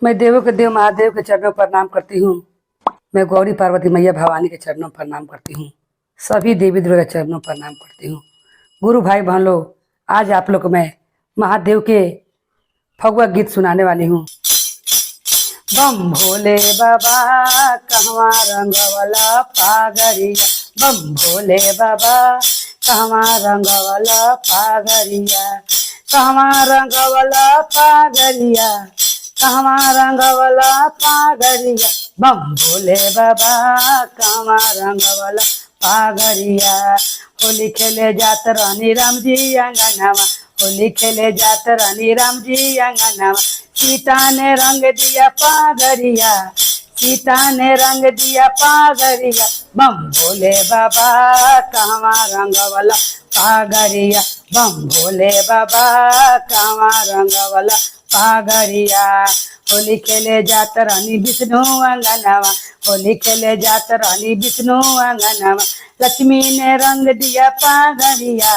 मैं देवों के देव महादेव के चरणों पर प्रणाम करती हूँ। मैं गौरी पार्वती मैया भवानी के चरणों पर प्रणाम करती हूँ। सभी देवी देवता के चरणों पर प्रणाम करती हूँ। गुरु भाई बहन लोग, आज आप लोग को मैं महादेव के फगुआ गीत सुनाने वाली हूँ। बम भोले बाबा कहवा रंगवला पागरिया, बम भोले बाबा कहवा रंगवला पागरिया, कहवा रंगवला पागरिया, कहवा रंगवला पागरिया, बम भोले बाबा कहवा रंगवला पागरिया। होली खेले जात रानी राम जी अंगनावा, होली खेले जात रानी राम जी अंगनावा। सीता ने रंग दिया पागरिया, सीता ने रंग दिया पागरिया, बम भोले बाबा कहवा रंगवला पागरिया, बम भोले बाबा कहवा रंगवला पागरिया। होली खेले जात रानी विष्णु अंगनावा, होली खेले जात रानी विष्णु अंगनावा। लक्ष्मी ने रंग दिया पागरिया,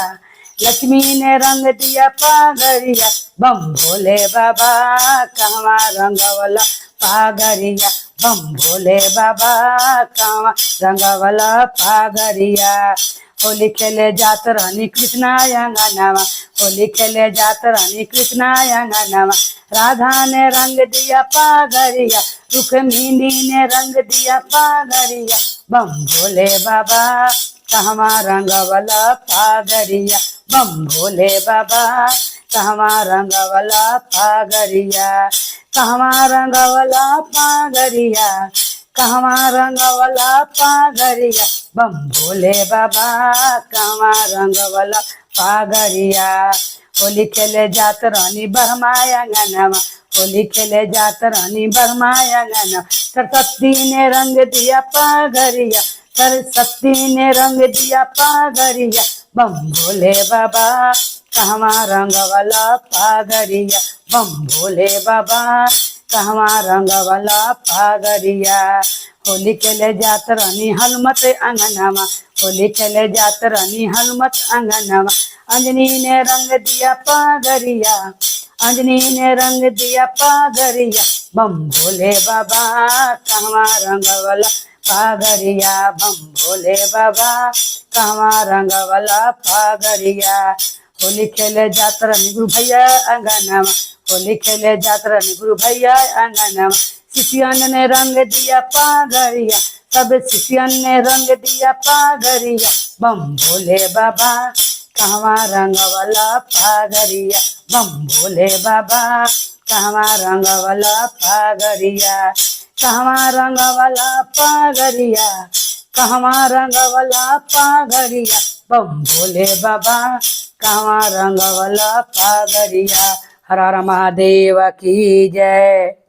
लक्ष्मी ने रंग दिया पागरिया, बम भोले बाबा कहवा रंगवला पागरिया, बम भोले बाबा कहवा रंगवला पागरिया। होली खेले जात रानी कृष्णा अंगनावा, होली खेले जात रानी कृष्णा अंगनावा। राधा ने रंग दिया पागरिया, रुक्मिणी ने रंग दिया पागरिया, बम भोले बाबा कहवा रंगवला पागरिया, बम भोले बाबा कहवा रंगवला पागरिया, कहवा रंगवला पागरिया, कहवा रंगवला पागरिया, बम भोले बाबा कहवा रंगवला पागरिया। होली खेले जात रानी बरमा अंगनावा, होली खेले जात रानी बरमा अंगनावा। सरस्वती ने रंग दिया पागरिया, सरस्वती ने रंग दिया पागरिया, बम भोले बाबा कहवा रंगवला पागरिया, बम भोले बाबा कहवा रंगवला पागरिया। होली खेले जात रानी हनुमत अंगनावा, होली खेले जात रानी हनुमत अंगनावा। अंजनी ने रंग दिया पागरिया, अंजनी ने रंग दिया पागरिया, बम भोले बाबा कहवा रंगवला पागरिया, बम भोले बाबा कहवा रंगवला पागरिया। होली खेले जात रानी गुरु भैया अंगनावा, होली खेले जात रानी गुरु भैया अंगनावा। शिष्यन ने रंग दिया पागरिया, सब शिष्यन ने रंग दिया पागरिया, बम भोले बाबा कहवा रंगवला पागरिया, बम भोले बाबा कहवा रंगवला पागरिया, कहवा रंगवला पागरिया, कहवा रंगवला पागरिया, बम भोले बाबा कहवा रंगवला पागरिया। हर हर महादेव की जय।